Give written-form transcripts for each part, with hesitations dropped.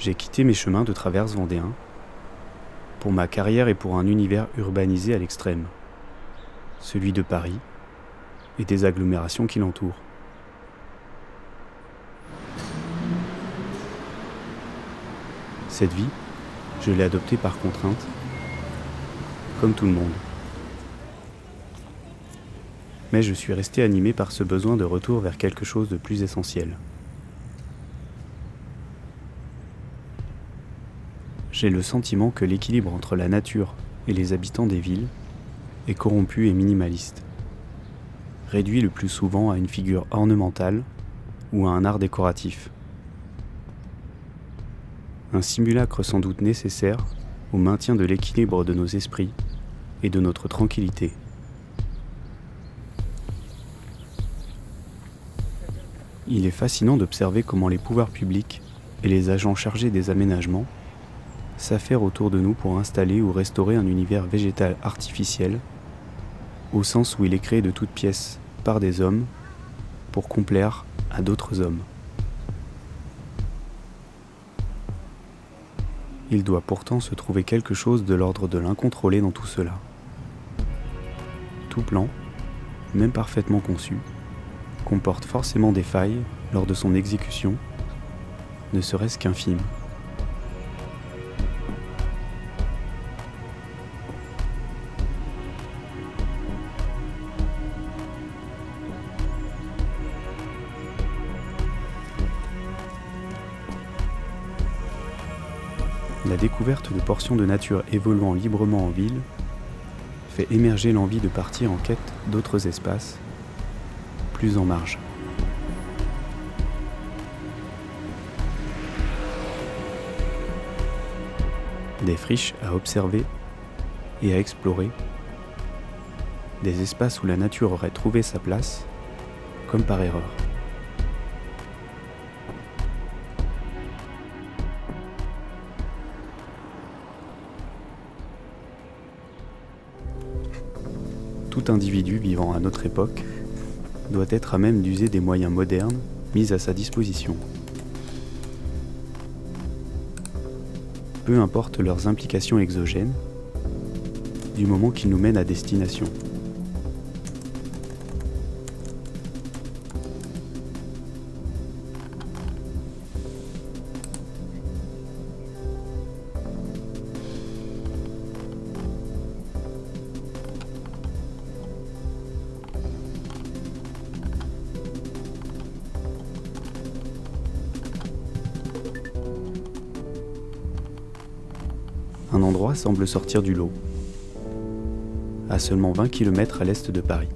J'ai quitté mes chemins de traverse vendéens pour ma carrière et pour un univers urbanisé à l'extrême, celui de Paris et des agglomérations qui l'entourent. Cette vie, je l'ai adoptée par contrainte, comme tout le monde. Mais je suis resté animé par ce besoin de retour vers quelque chose de plus essentiel. J'ai le sentiment que l'équilibre entre la nature et les habitants des villes est corrompu et minimaliste, réduit le plus souvent à une figure ornementale ou à un art décoratif. Un simulacre sans doute nécessaire au maintien de l'équilibre de nos esprits et de notre tranquillité. Il est fascinant d'observer comment les pouvoirs publics et les agents chargés des aménagements s'affairent autour de nous pour installer ou restaurer un univers végétal artificiel, au sens où il est créé de toutes pièces par des hommes pour complaire à d'autres hommes. Il doit pourtant se trouver quelque chose de l'ordre de l'incontrôlé dans tout cela. Tout plan, même parfaitement conçu, comporte forcément des failles lors de son exécution, ne serait-ce qu'infimes. La découverte de portions de nature évoluant librement en ville fait émerger l'envie de partir en quête d'autres espaces, plus en marge. Des friches à observer et à explorer, des espaces où la nature aurait trouvé sa place, comme par erreur. Tout individu vivant à notre époque doit être à même d'user des moyens modernes mis à sa disposition. Peu importe leurs implications exogènes, du moment qu'ils nous mènent à destination. Un endroit semble sortir du lot, à seulement 20 km à l'est de Paris.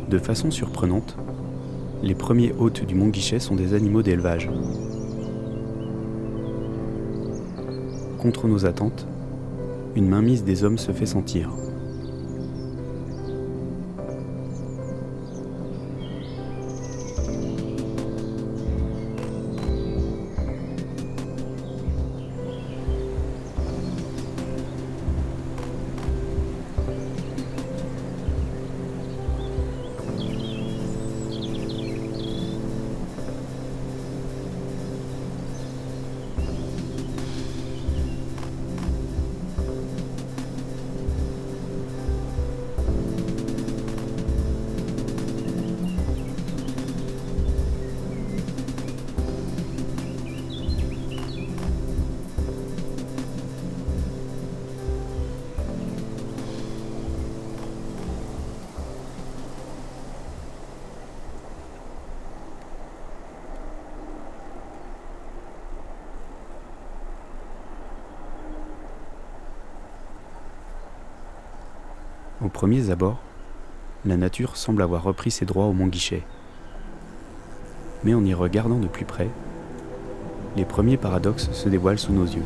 De façon surprenante, les premiers hôtes du Mont Guichet sont des animaux d'élevage. Contre nos attentes, une mainmise des hommes se fait sentir. Aux premiers abords, la nature semble avoir repris ses droits au Mont Guichet. Mais en y regardant de plus près, les premiers paradoxes se dévoilent sous nos yeux.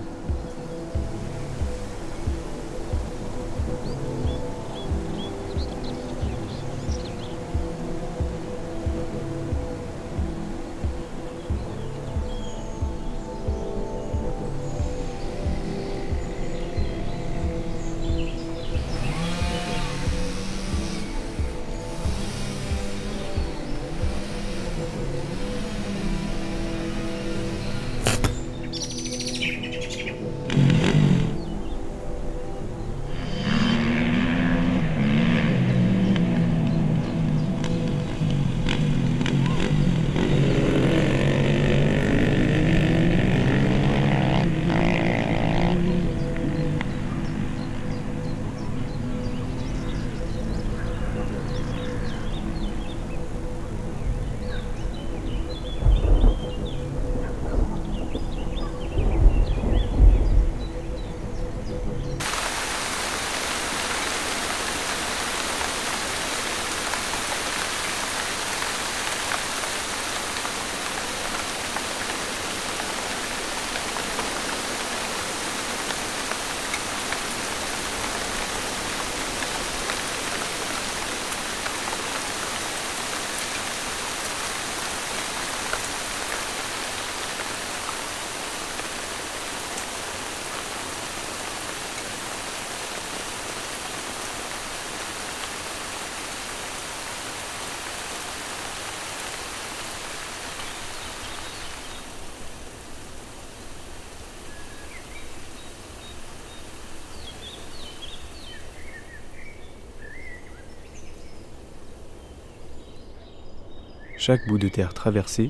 Chaque bout de terre traversé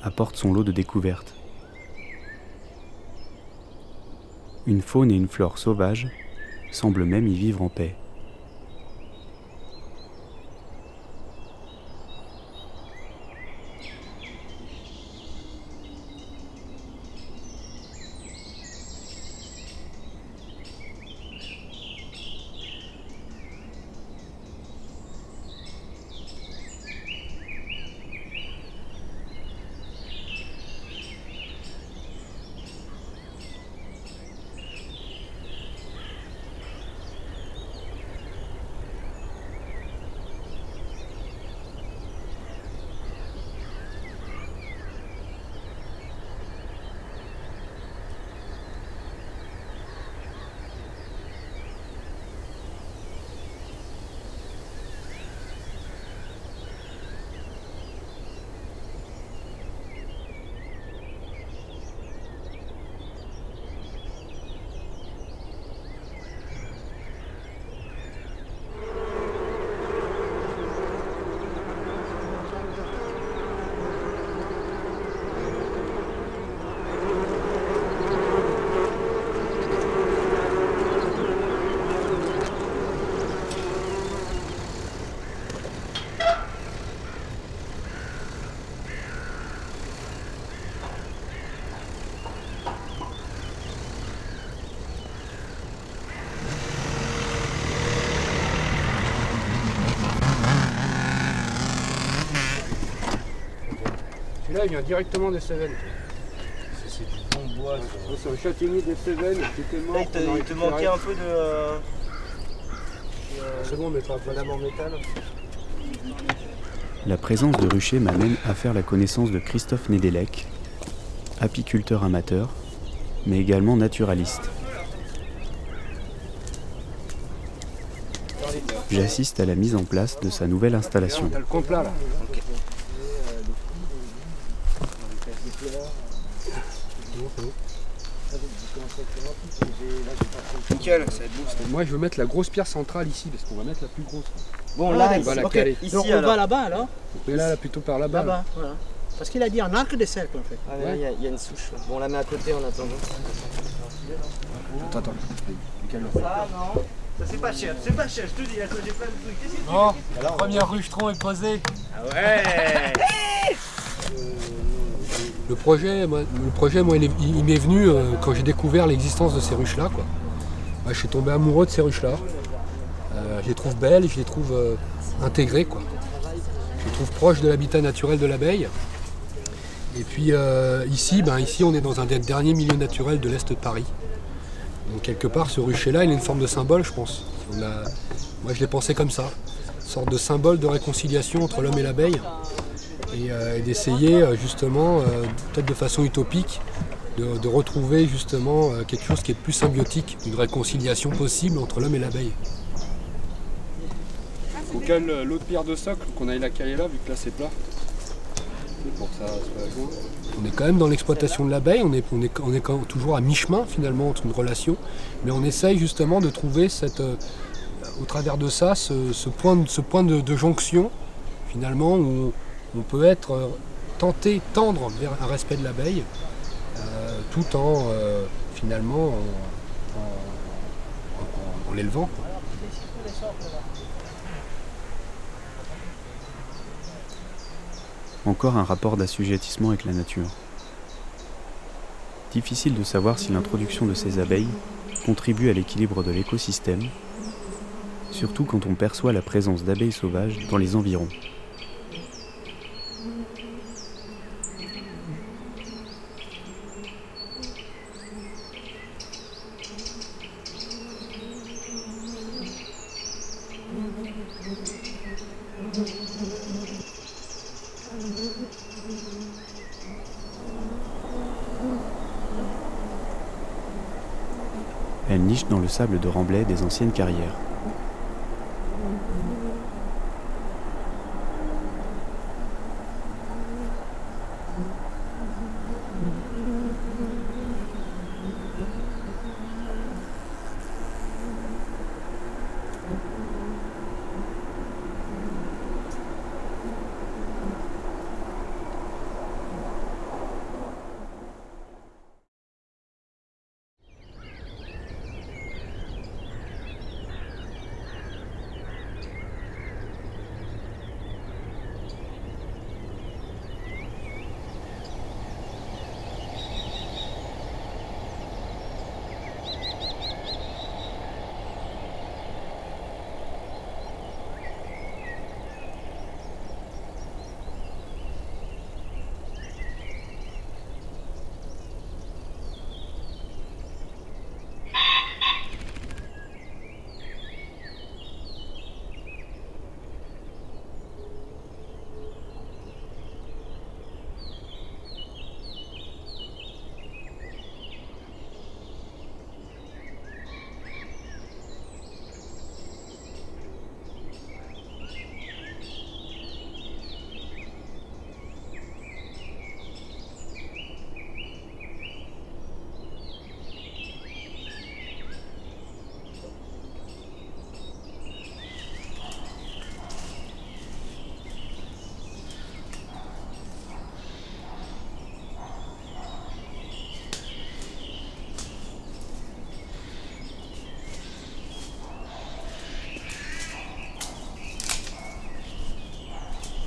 apporte son lot de découvertes. Une faune et une flore sauvages semblent même y vivre en paix. Là, il vient directement des Cévennes. C'est du bon bois. C'est un châtaignier des Cévennes qui était mort. Là, il te manquait un peu de. C'est bon, on mettra pas d'âme en métal. La présence de ruchers m'amène à faire la connaissance de Christophe Nedelec, apiculteur amateur, mais également naturaliste. J'assiste à la mise en place de sa nouvelle installation. T'as le complat là. Okay. Nickel, ça va être beau. Moi je veux mettre la grosse pierre centrale ici parce qu'on va mettre la plus grosse. Bon là, on va la ok. caler. Ici, Donc on alors. va là-bas alors. Mais là, plutôt par là-bas. Là-bas, voilà. Parce qu'il a dit en arc de cercle en fait. Ah, mais là, il y a une souche. Là. Bon, on la met à côté en attendant. Attends. Ça, non. Ça, c'est pas cher, je te dis, là, j'ai plein de trucs. Qu'est-ce que Bon, la première rucheton est posée. Ah ouais. Le projet, moi, il m'est venu quand j'ai découvert l'existence de ces ruches-là. Moi, je suis tombé amoureux de ces ruches-là. je les trouve belles, je les trouve intégrées, quoi. Je les trouve proches de l'habitat naturel de l'abeille. Et puis ici, on est dans un des derniers milieux naturels de l'Est de Paris. Donc quelque part, ce rucher-là, il a une forme de symbole, je pense. Moi, je l'ai pensé comme ça. Une sorte de symbole de réconciliation entre l'homme et l'abeille. Et d'essayer, justement, peut-être de façon utopique, de retrouver justement quelque chose qui est plus symbiotique, une réconciliation possible entre l'homme et l'abeille. Faut qu'elle l'autre pierre de socle, qu'on aille la cailler là, vu que là c'est plat. Pour que ça soit beau. On est quand même dans l'exploitation de l'abeille, on est toujours à mi-chemin finalement entre une relation, mais on essaye justement de trouver au travers de ça ce point de jonction finalement où on peut être tendre vers un respect de l'abeille tout en finalement en l'élevant. Encore un rapport d'assujettissement avec la nature. Difficile de savoir si l'introduction de ces abeilles contribue à l'équilibre de l'écosystème, surtout quand on perçoit la présence d'abeilles sauvages dans les environs. Elle niche dans le sable de remblai des anciennes carrières.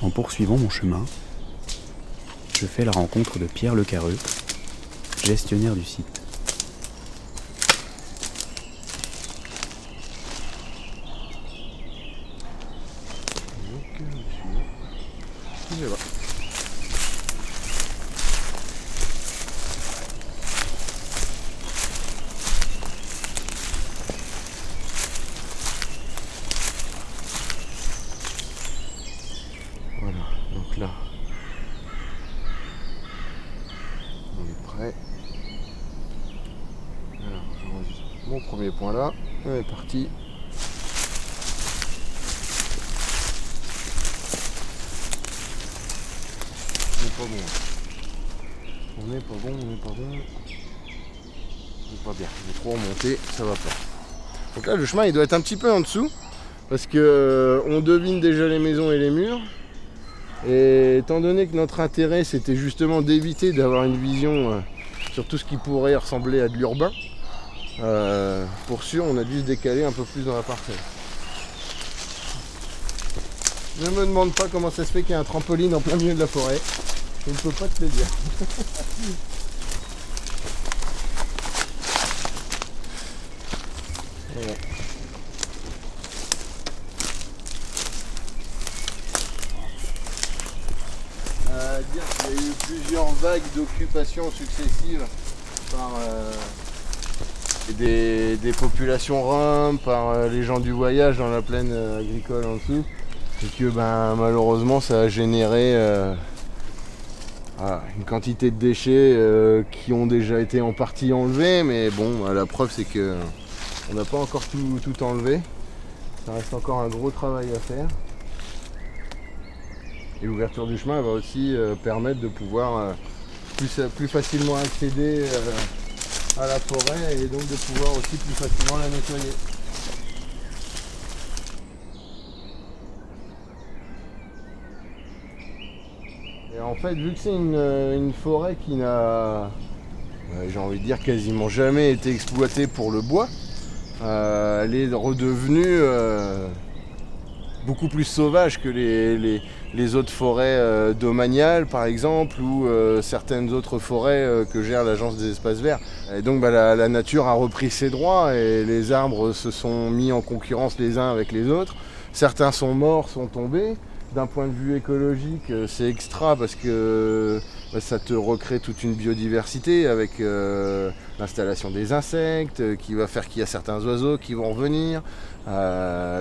En poursuivant mon chemin, je fais la rencontre de Pierre Lecareux, gestionnaire du site. Voilà, donc là, on est prêt. Alors, j'enregistre mon premier point là. On est parti. On n'est pas bon. On n'est pas bon, on n'est pas bon. On n'est pas bien. On est trop remonté, ça va pas. Donc là, le chemin il doit être un petit peu en dessous. Parce que on devine déjà les maisons et les murs. Et étant donné que notre intérêt c'était justement d'éviter d'avoir une vision sur tout ce qui pourrait ressembler à de l'urbain, pour sûr on a dû se décaler un peu plus dans la parcelle. Ne me demande pas comment ça se fait qu'il y a un trampoline en plein milieu de la forêt. Je ne peux pas te le dire. Voilà. dire qu'il y a eu plusieurs vagues d'occupation successives par des populations roms, par les gens du voyage dans la plaine agricole en dessous. Et que malheureusement ça a généré une quantité de déchets qui ont déjà été en partie enlevés, mais bon, la preuve c'est que on n'a pas encore tout enlevé. Ça reste encore un gros travail à faire. Et l'ouverture du chemin va aussi permettre de pouvoir plus facilement accéder à la forêt et donc de pouvoir aussi plus facilement la nettoyer. Et en fait, vu que c'est une forêt qui n'a, j'ai envie de dire, quasiment jamais été exploitée pour le bois, elle est redevenue beaucoup plus sauvage que les autres forêts domaniales par exemple, ou certaines autres forêts que gère l'Agence des espaces verts. Et donc la nature a repris ses droits et les arbres se sont mis en concurrence les uns avec les autres. Certains sont morts, sont tombés. D'un point de vue écologique, c'est extra parce que ça te recrée toute une biodiversité avec l'installation des insectes qui va faire qu'il y a certains oiseaux qui vont revenir.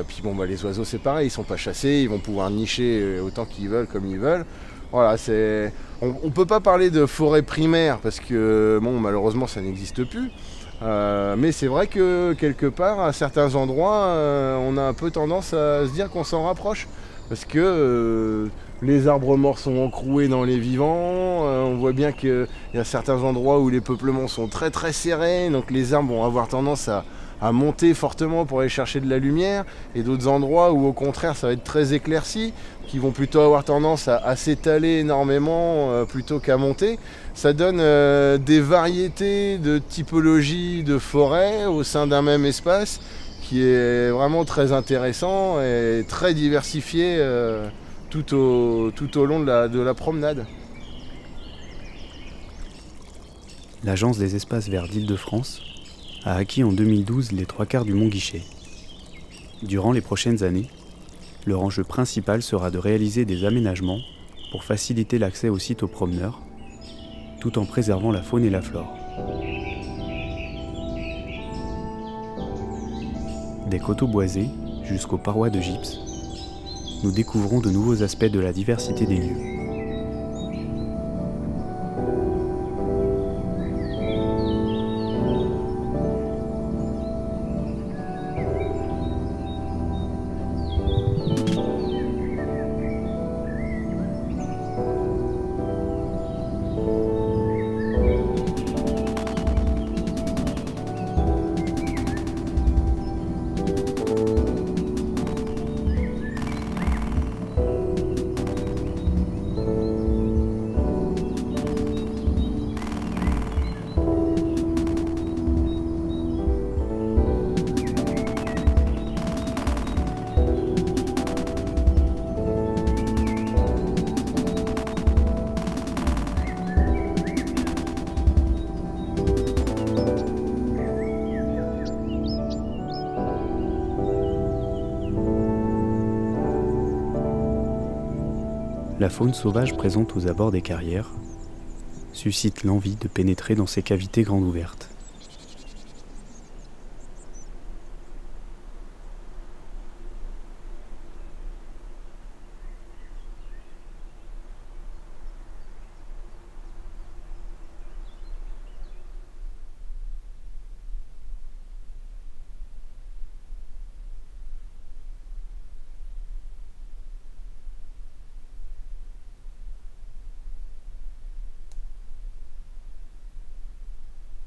Puis les oiseaux c'est pareil, ils sont pas chassés, ils vont pouvoir nicher autant qu'ils veulent comme ils veulent. Voilà, on peut pas parler de forêt primaire parce que malheureusement ça n'existe plus. Mais c'est vrai que quelque part, à certains endroits, on a un peu tendance à se dire qu'on s'en rapproche. Parce que les arbres morts sont encroués dans les vivants, on voit bien qu'il y a certains endroits où les peuplements sont très très serrés, donc les arbres vont avoir tendance à monter fortement pour aller chercher de la lumière, et d'autres endroits où au contraire ça va être très éclairci, qui vont plutôt avoir tendance à s'étaler énormément plutôt qu'à monter. Ça donne des variétés de typologies de forêts au sein d'un même espace, qui est vraiment très intéressant et très diversifié tout au long de la promenade. L'Agence des espaces verts d'Île-de-France a acquis en 2012 les 3/4 du Mont Guichet. Durant les prochaines années, leur enjeu principal sera de réaliser des aménagements pour faciliter l'accès au site aux promeneurs, tout en préservant la faune et la flore. Des coteaux boisés jusqu'aux parois de gypse, nous découvrons de nouveaux aspects de la diversité des lieux. La faune sauvage présente aux abords des carrières suscite l'envie de pénétrer dans ces cavités grandes ouvertes.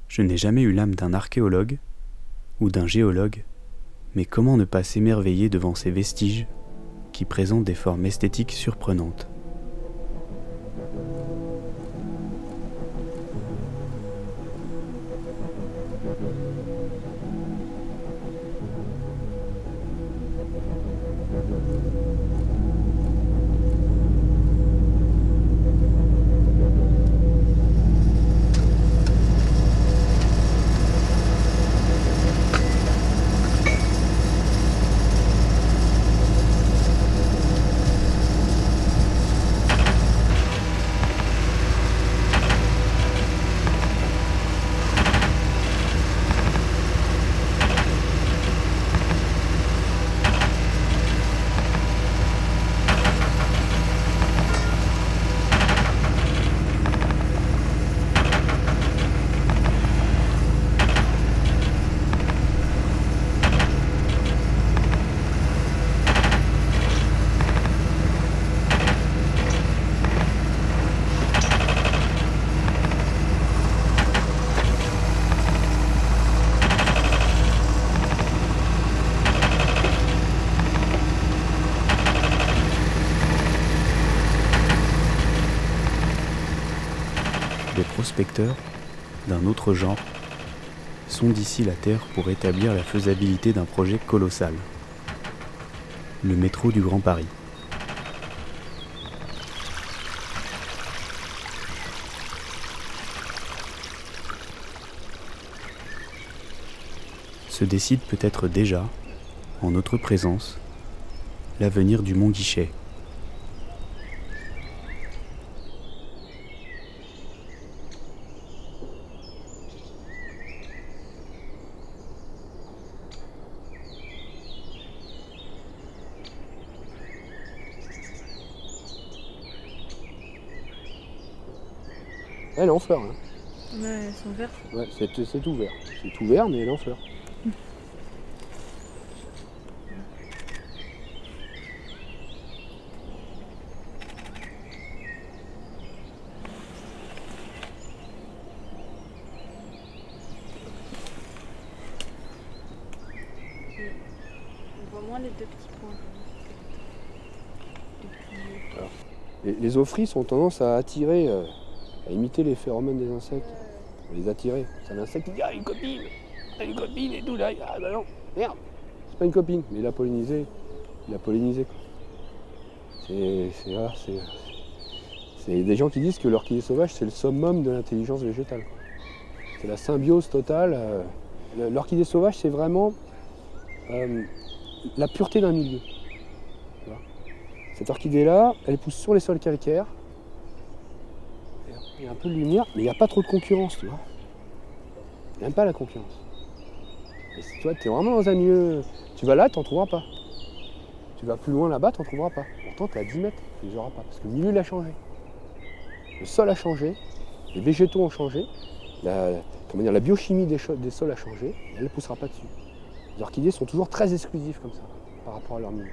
Je n'ai jamais eu l'âme d'un archéologue ou d'un géologue, mais comment ne pas s'émerveiller devant ces vestiges qui présentent des formes esthétiques surprenantes. des prospecteurs, d'un autre genre, sondent ici la Terre pour établir la faisabilité d'un projet colossal. Le métro du Grand Paris. Se décide peut-être déjà, en notre présence, l'avenir du Mont Guichet. Elle est en fleurs. Hein. Ouais, elles sont vertes. Ouais, c'est tout vert. C'est tout vert, mais elle est en fleurs. On voit moins les deux petits points. Alors, les ophrys ont tendance à attirer, à imiter les phéromones des insectes. Les attirer. C'est un insecte qui dit « Ah, une copine et tout là. Ah bah non, merde, c'est pas une copine. » Mais il a pollinisé. Quoi. C'est des gens qui disent que l'orchidée sauvage, c'est le summum de l'intelligence végétale. Quoi. C'est la symbiose totale. L'orchidée sauvage, c'est vraiment la pureté d'un milieu. Voilà. Cette orchidée-là, elle pousse sur les sols calcaires. Il y a un peu de lumière, mais il n'y a pas trop de concurrence, tu vois. Il n'y a même pas la concurrence. Et si toi, tu es vraiment dans un milieu, tu vas là, tu n'en trouveras pas. Tu vas plus loin là-bas, tu n'en trouveras pas. Pourtant, tu es à 10 mètres, tu ne les auras pas. Parce que le milieu, il a changé. Le sol a changé, les végétaux ont changé, la biochimie des sols a changé, et elle ne poussera pas dessus. Les orchidées sont toujours très exclusives comme ça, par rapport à leur milieu.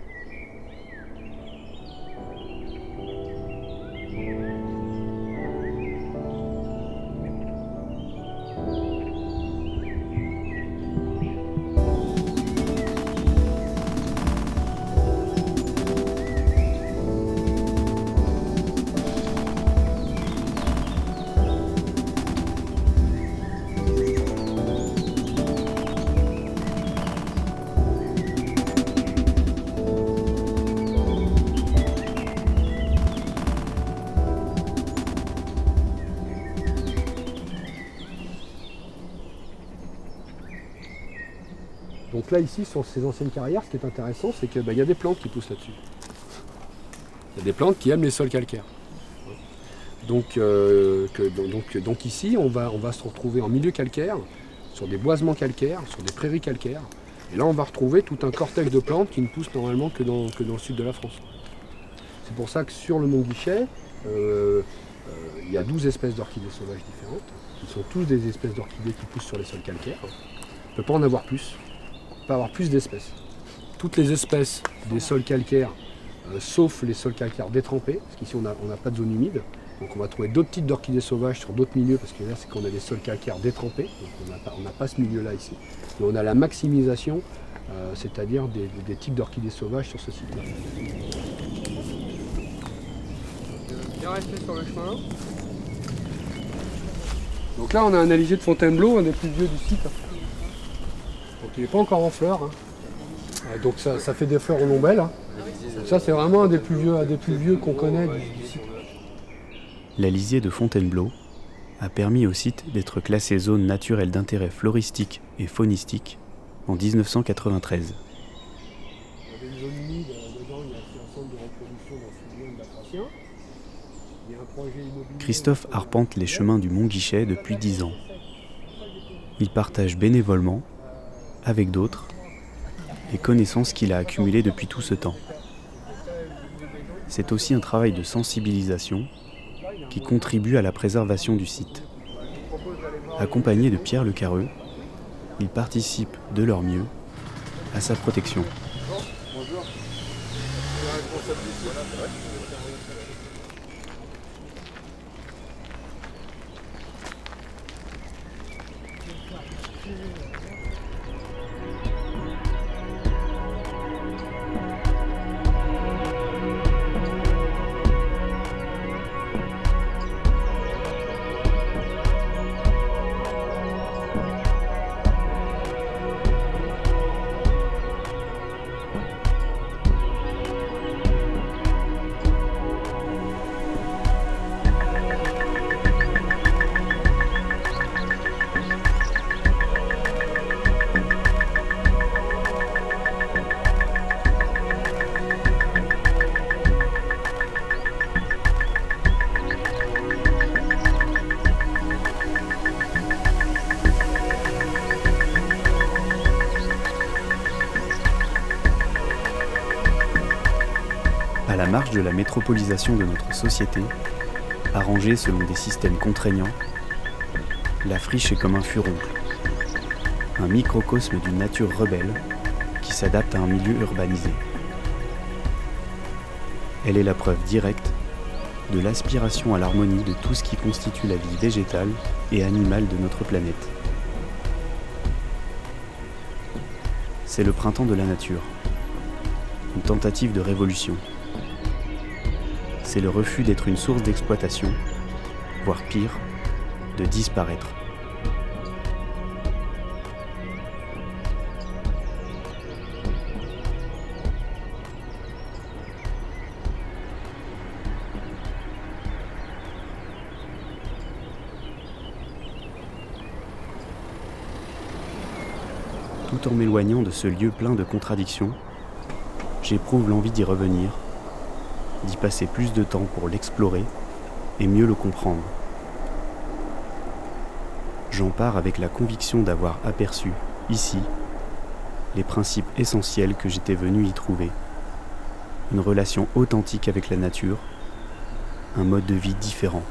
Donc là, ici, sur ces anciennes carrières, ce qui est intéressant, c'est qu'il y a des plantes qui poussent là-dessus. Il y a des plantes qui aiment les sols calcaires. Donc ici, on va se retrouver en milieu calcaire, sur des boisements calcaires, sur des prairies calcaires. Et là, on va retrouver tout un cortège de plantes qui ne poussent normalement que dans le sud de la France. C'est pour ça que sur le Mont Guichet, il y a 12 espèces d'orchidées sauvages différentes, qui sont tous des espèces d'orchidées qui poussent sur les sols calcaires. On ne peut pas en avoir plus. On peut pas avoir plus d'espèces. Toutes les espèces des sols calcaires, sauf les sols calcaires détrempés, parce qu'ici on n'a pas de zone humide. Donc on va trouver d'autres types d'orchidées sauvages sur d'autres milieux, parce que là c'est qu'on a des sols calcaires détrempés, donc on n'a pas ce milieu-là ici. Mais on a la maximisation, c'est-à-dire des types d'orchidées sauvages sur ce site-là. Bien rester sur le chemin. Donc là on a un alizé de Fontainebleau, un des plus vieux du site. Donc il n'est pas encore en fleurs. Hein. Donc ça fait des fleurs aux lombelles. Hein. Ça c'est vraiment un des plus vieux qu'on connaît du site. L'Alizé de Fontainebleau a permis au site d'être classé zone naturelle d'intérêt floristique et faunistique en 1993. Il y avait une zone humide, dedans il y a un centre de reproduction d'amphibiens batraciens. Il y a un projet immobilier. Christophe arpente les chemins du Mont Guichet depuis 10 ans. Il partage bénévolement, avec d'autres, les connaissances qu'il a accumulées depuis tout ce temps. C'est aussi un travail de sensibilisation qui contribue à la préservation du site. Accompagné de Pierre Le Carreux, ils participent de leur mieux à sa protection. Bonjour. À la marge de la métropolisation de notre société, arrangée selon des systèmes contraignants, la friche est comme un furoncle, un microcosme d'une nature rebelle qui s'adapte à un milieu urbanisé. Elle est la preuve directe de l'aspiration à l'harmonie de tout ce qui constitue la vie végétale et animale de notre planète. C'est le printemps de la nature, une tentative de révolution. C'est le refus d'être une source d'exploitation, voire pire, de disparaître. Tout en m'éloignant de ce lieu plein de contradictions, j'éprouve l'envie d'y revenir, d'y passer plus de temps pour l'explorer et mieux le comprendre. J'en pars avec la conviction d'avoir aperçu, ici, les principes essentiels que j'étais venu y trouver. Une relation authentique avec la nature, un mode de vie différent.